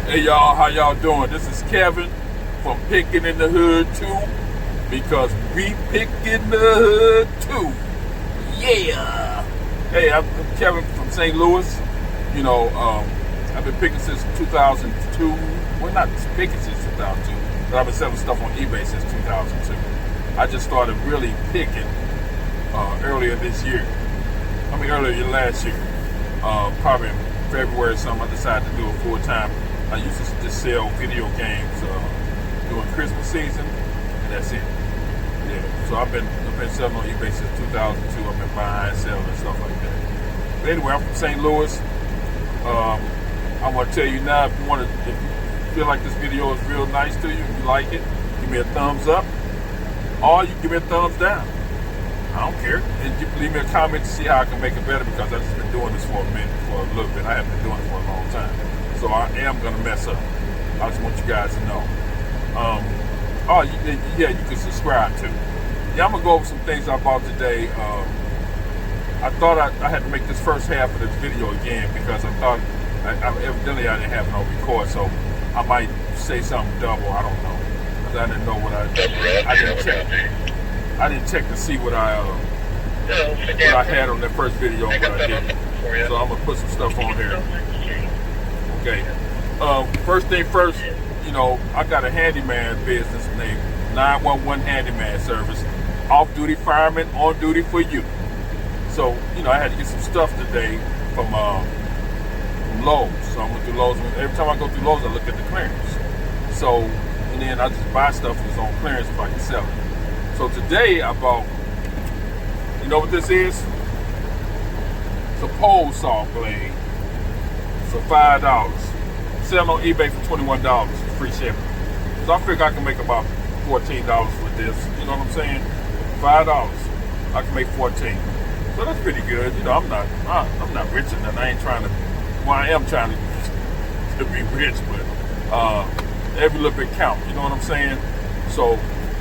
Hey y'all, how y'all doing? This is Kevin from Pickin in the Hood 2, because we pickin the hood too. Yeah. Hey, I'm Kevin from St. Louis. You know, I've been picking since 2002. Well, not picking since 2002, but I've been selling stuff on eBay since 2002. I just started really picking earlier this year. Earlier last year. Probably in February or something, I decided to do it full time. I used to just sell video games during Christmas season, and that's it. Yeah. So I've been selling on eBay since 2002. I've been buying, selling, and stuff like that. But anyway, I'm from St. Louis. I want to tell you now, if you feel like this video is real nice to you, if you like it, give me a thumbs up, or you give me a thumbs down. I don't care. And you leave me a comment to see how I can make it better, because I've just been doing this for a little bit. I haven't been doing it for a long time. So I am going to mess up. I just want you guys to know. You can subscribe too. Yeah, I'm going to go over some things I bought today. I thought I had to make this first half of this video again, because I thought, evidently I didn't have it on record, so I might say something double. I don't know. Because I didn't know what I didn't check. I didn't check to see what I had on that first video and what I did. So I'm going to put some stuff on there. Okay. First thing first, I got a handyman business named 911 Handyman Service. Off-duty fireman, on duty for you. So, I had to get some stuff today from Lowe's. So I went through Lowe's. Every time I go through Lowe's, I look at the clearance. So, and then I just buy stuff that's on clearance if I can sell it. So today I bought, you know what this is? It's a pole saw blade for $5. Selling on eBay for $21, free shipping. So I figure I can make about $14 with this. You know what I'm saying? $5, I can make 14. So that's pretty good. I'm not rich enough. I ain't trying to. Well, I am trying to be rich, but every little bit counts. You know what I'm saying? So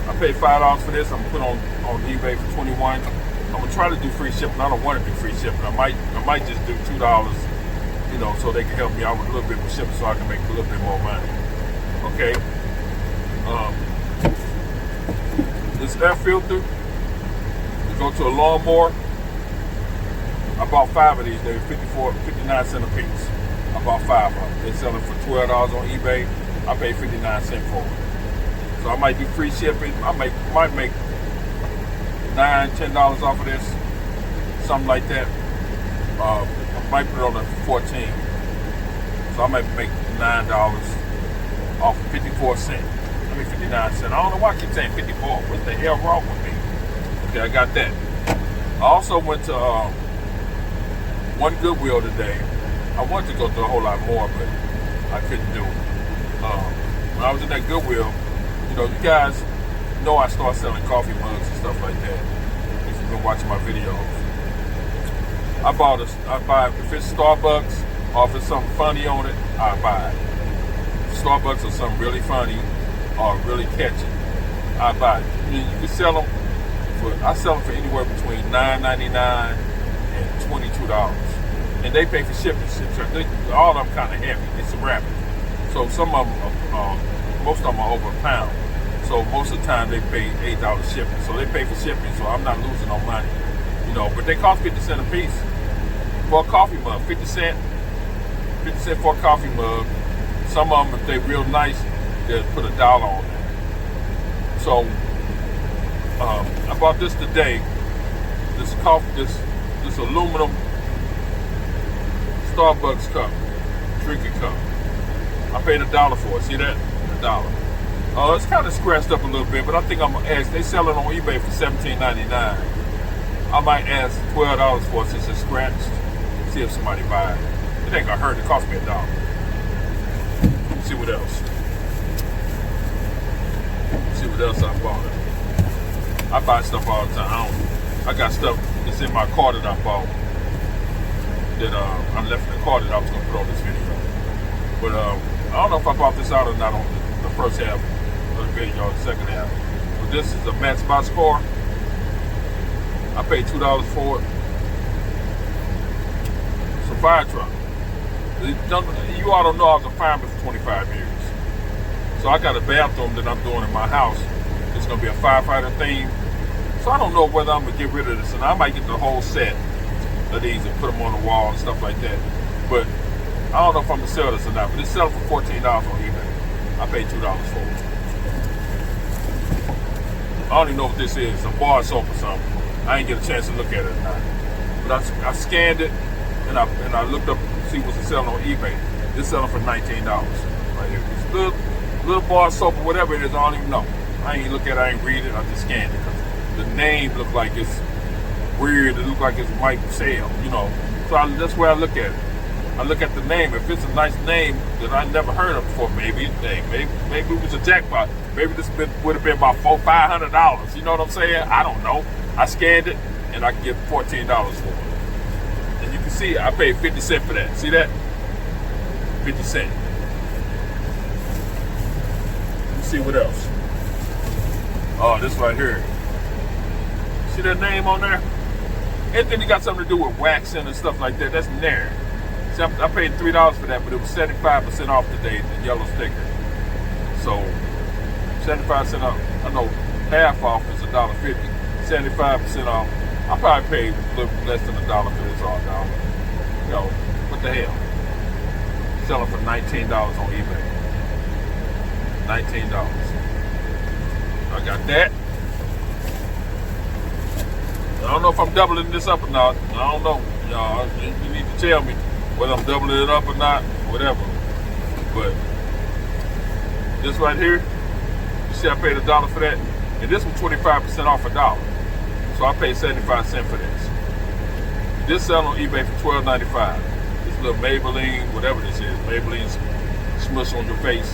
I paid $5 for this. I'm gonna put on eBay for $21. I'm gonna try to do free shipping. I don't want to do free shipping. I might just do $2, so they can help me out with a little bit of shipping, so I can make a little bit more money. Okay. This air filter, you go to a lawnmower. I bought 5 of these. They're 59 cents a piece. I bought 5 of them. They sell it for $12 on eBay. I paid 59 cents for it. So I might do free shipping. I might make $9, $10 off of this, something like that. I might put it on a 14. So I might make $9 off of 54 cents. 59 cents. I don't know why I keep saying 54. What the hell wrong with me? Okay, I got that. I also went to one Goodwill today. I wanted to go to a whole lot more, but I couldn't do it. When I was in that Goodwill, you guys know I started selling coffee mugs and stuff like that. If you've been watching my videos, I buy if it's Starbucks or if it's something funny on it, I buy it. If Starbucks or something really funny or really catchy, I buy it. You can sell them I sell them for anywhere between $9.99 and $22, and they pay for shipping. All of them kind of heavy. It's a wrap. So some of them, most of them are over a pound. So most of the time they pay $8 shipping. So they pay for shipping, so I'm not losing no money. But they cost 50 cents a piece for a coffee mug. 50 cents for a coffee mug. Some of them, if they're real nice, they'll put $1 on there. So I bought this today. This aluminum Starbucks cup, drinking cup. I paid $1 for it. See that? $1. It's kind of scratched up a little bit, but I think I'm gonna ask. They sell it on eBay for $17.99. I might ask $12 for it since it's scratched. See if somebody buys it. It ain't gonna hurt. It cost me $1. Let's see what else. See what else I bought. I buy stuff all the time. I got stuff that's in my car that I bought that I left in the car that I was gonna put on this video. But I don't know if I bought this out or not on the first half of the video, or the second half. But this is a Matchbox car. I paid $2 for it. It's a fire truck. You all don't know I was a fireman for 25 years. So I got a bathroom that I'm doing in my house. It's going to be a firefighter theme. So I don't know whether I'm going to get rid of this. And I might get the whole set of these and put them on the wall and stuff like that. But I don't know if I'm going to sell this or not. But it's selling for $14 on eBay. I paid $2 for it. I don't even know what this is. A bar soap or something. I ain't get a chance to look at it or not. But I scanned it and I looked up to see what's it selling on eBay. It's selling for $19 right here. It's little bar soap or whatever it is, I don't even know. I ain't look at it, I ain't read it, I just scanned it because the name looked like it's weird. It looked like it's might sell, you know. So that's where I look at it. I look at the name. If it's a nice name that I never heard of before, maybe it's maybe it was a jackpot. Maybe this would have been about $500. You know what I'm saying? I don't know. I scanned it and I can get $14 for it. And you can see I paid 50 cents for that. See that? 50 cents. See what else? Oh, this right here. See that name on there? Anything that got something to do with waxing and stuff like that, that's in there. See, I paid $3 for that, but it was 75% off today, the yellow sticker. So, 75 cents off. I know half off is $1.50. 75% off. I probably paid a little less than $1 for this all now. You know, what the hell? Selling for $19 on eBay. $19. I got that. I don't know if I'm doubling this up or not. I don't know. Y'all, you need to tell me whether I'm doubling it up or not, whatever. But this right here, you see I paid $1 for that. And this was 25% off $1. So I paid 75 cents for this. This selling on eBay for $12.95. This little Maybelline, whatever this is, Maybelline smush on your face.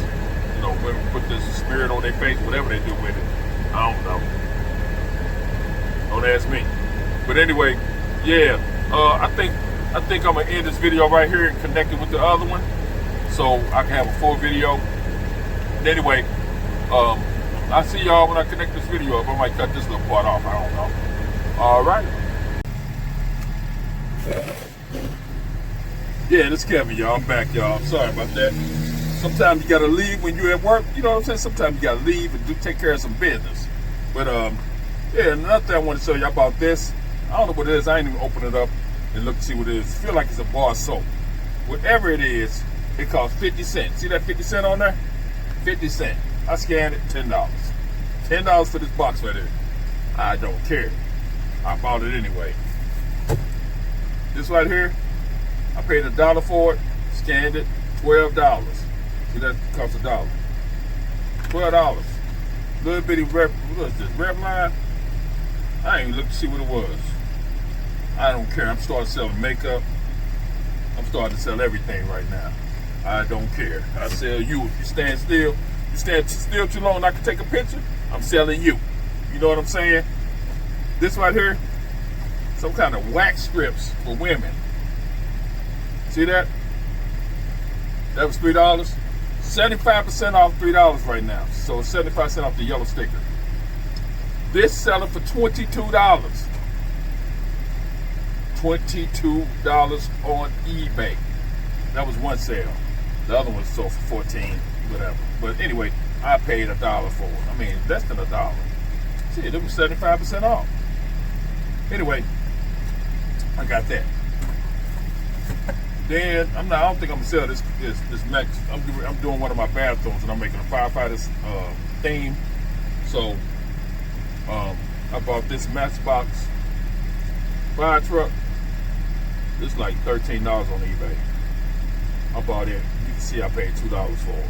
You know, women put this spirit on their face, whatever they do with it. I don't know. Don't ask me. But anyway, yeah. I think I'm gonna end this video right here and connect it with the other one, so I can have a full video. And anyway, I'll see y'all when I connect this video up. I might cut this little part off. I don't know. All right. Yeah, this is Kevin, y'all. I'm back, y'all. Sorry about that. Sometimes you gotta leave when you're at work. You know what I'm saying? Sometimes you gotta leave and take care of some business. But yeah, another thing I want to show you about this. I don't know what it is. I ain't even open it up and look to see what it is. Feel like it's a bar soap. Whatever it is, it costs 50 cents. See that 50 cent on there? 50 cents. I scanned it, $10. $10 for this box right here. I don't care. I bought it anyway. This right here, I paid $1 for it, scanned it, $12. See, that costs $1. $12. Little bitty rep, what is this, rep line? I ain't even looked to see what it was. I don't care. I'm starting selling makeup. I'm starting to sell everything right now. I don't care. I sell you. If you stand still, you stand still too long and I can take a picture, I'm selling you. You know what I'm saying? This right here, some kind of wax strips for women. See that? That was $3. 75% off $3 right now. So 75% off the yellow sticker. This selling for $22. $22 on eBay. That was one sale. The other one sold for $14, whatever. But anyway, I paid $1 for it. I mean, less than $1. See, it was 75% off. Anyway, I got that. Then I don't think I'm gonna sell this next. I'm doing one of my bathrooms and I'm making a firefighters theme. So I bought this Matchbox fire truck. It's like $13 on eBay. I bought it. You can see I paid $2 for it.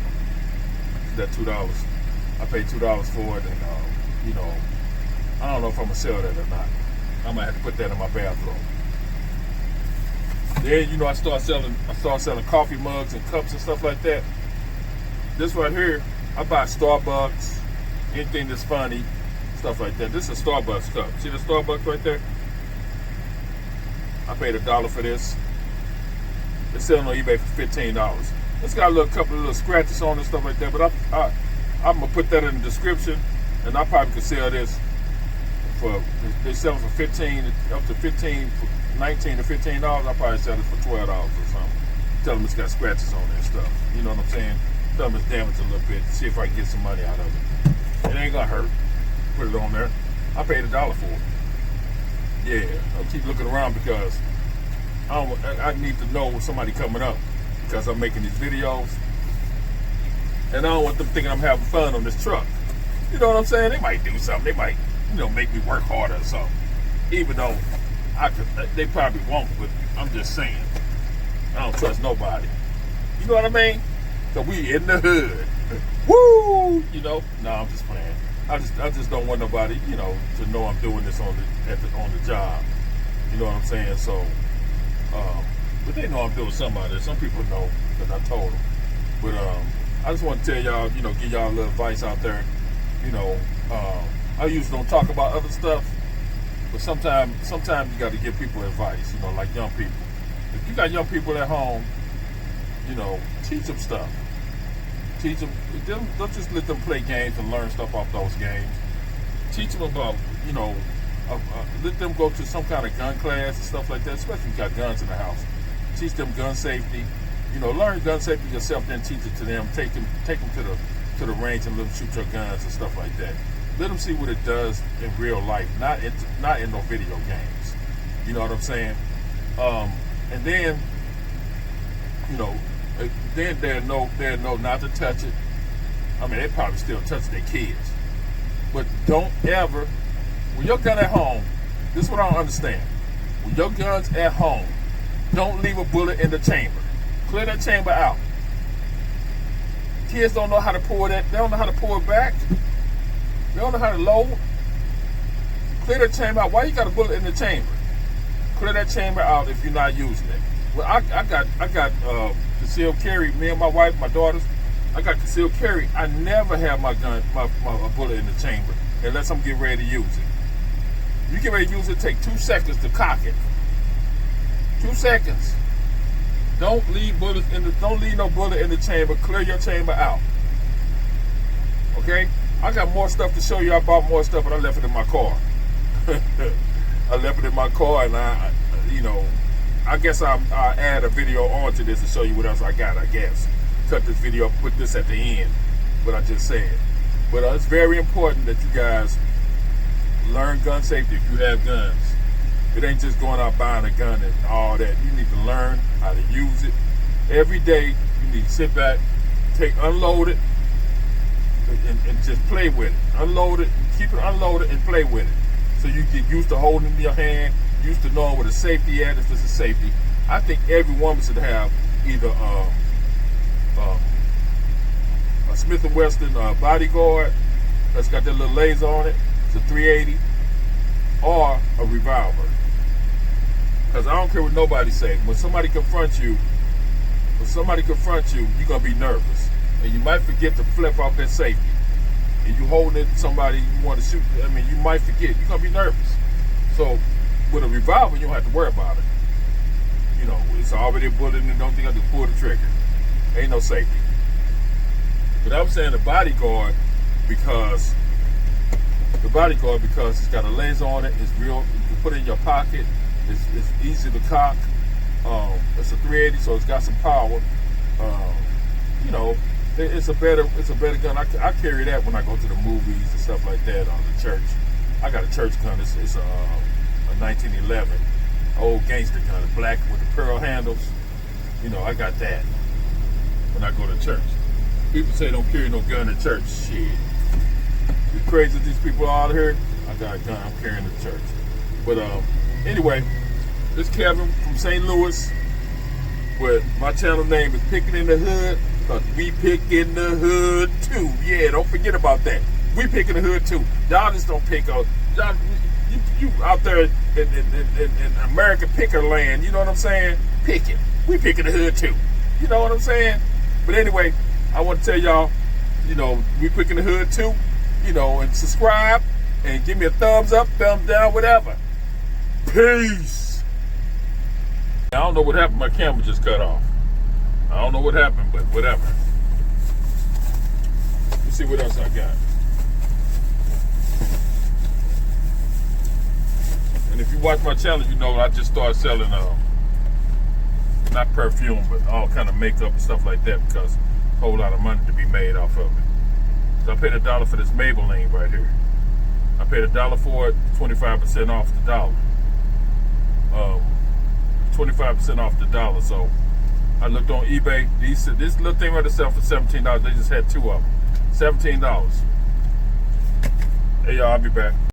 That $2. I paid $2 for it, and you know, I don't know if I'm gonna sell that or not. I might have to put that in my bathroom. Then, you know, I started selling coffee mugs and cups and stuff like that. This right here, I buy Starbucks, anything that's funny, stuff like that. This is a Starbucks cup. See the Starbucks right there? I paid $1 for this. It's selling on eBay for $15. It's got a couple of little scratches on it and stuff like that, but I'm gonna put that in the description, and I probably could sell this for, they're selling for $15, up to $19 to $15. I'll probably sell it for $12 or something. tell them it's got scratches on it and stuff. You know what I'm saying? Tell them it's damaged a little bit. See if I can get some money out of it. It ain't gonna hurt. Put it on there. I paid $1 for it. Yeah, I'll keep looking around because I need to know when somebody coming up because I'm making these videos. And I don't want them thinking I'm having fun on this truck. You know what I'm saying? They might do something. They might, make me work harder or something. Even though they probably won't, but I'm just saying. I don't trust nobody. You know what I mean? So we in the hood. Woo! No, I'm just playing. I just don't want nobody, to know I'm doing this on the job. You know what I'm saying? So, but they know I'm doing something out there. Some people know because I told them. But I just want to tell y'all, give y'all a little advice out there. I usually don't talk about other stuff, but sometimes you got to give people advice. Like young people. If you got young people at home, teach them stuff. Teach them. Don't just let them play games and learn stuff off those games. Teach them about, let them go to some kind of gun class and stuff like that, especially if you got guns in the house. Teach them gun safety. Learn gun safety yourself, then teach it to them. Take them to the range and let them shoot your guns and stuff like that. Let them see what it does in real life, not in no video games. You know what I'm saying? And then, then they'll know not to touch it. I mean, they probably still touch their kids. But don't ever, when your gun at home, this is what I don't understand. When your gun's at home, don't leave a bullet in the chamber. Clear that chamber out. Kids don't know how to pour that. They don't know how to pour it back. They don't know how to load. Clear that chamber out. Why you got a bullet in the chamber? Clear that chamber out if you're not using it. Well, I got concealed carry. Me and my wife, my daughters, I got concealed carry. I never have my gun, my bullet in the chamber unless I'm getting ready to use it. You get ready to use it, take 2 seconds to cock it. 2 seconds. Don't leave no bullet in the chamber. Clear your chamber out. Okay? I got more stuff to show you. I bought more stuff, but I left it in my car. I left it in my car, and I guess I'll add a video onto this to show you what else I got, I guess. Cut this video, put this at the end, what I just said. But it's very important that you guys learn gun safety if you have guns. It ain't just going out buying a gun and all that. You need to learn how to use it. Every day, you need to sit back, unload it, and just play with it. Unload it, keep it unloaded, and play with it. So you get used to holding it in your hand, used to knowing where the safety at, if this is safety. I think every woman should have either a Smith & Wesson bodyguard that's got that little laser on it, it's a 380, or a revolver. Because I don't care what nobody say. When somebody confronts you, you're going to be nervous. And you might forget to flip off that safety. And you holding it to somebody you want to shoot, you might forget. You're going to be nervous. So, with a revolver, you don't have to worry about it. It's already a bullet in it. Don't think I have to pull the trigger. Ain't no safety. But I'm saying the bodyguard because it's got a laser on it. It's real. You can put it in your pocket. It's easy to cock. It's a 380, so it's got some power. It's a better gun. I carry that when I go to the movies and stuff like that, on the church. I got a church gun. It's a 1911 old gangster gun, black with the pearl handles. I got that when I go to church. People say don't carry no gun in church. Shit. You crazy these people out here? I got a gun I'm carrying to church. But anyway, this is Kevin from St. Louis. But my channel name is Pickin in the Hood. Because we pick in the hood too. Yeah, don't forget about that. We pick in the hood too. Y'all just don't pick up. Y'all, you out there in American picker land, you know what I'm saying? Picking. We pick in the hood too. You know what I'm saying? But anyway, I want to tell y'all, we pick in the hood too. And subscribe and give me a thumbs up, thumbs down, whatever. Peace. I don't know what happened. My camera just cut off. I don't know what happened, but whatever. Let's see what else I got. And if you watch my channel, you know I just started selling not perfume, but all kind of makeup and stuff like that, because a whole lot of money to be made off of it. So I paid $1 for this Maybelline right here. I paid $1 for it, 25% off the dollar. 25% off the dollar. So I looked on eBay. This little thing right itself for $17. They just had two of them. $17. Hey y'all, I'll be back.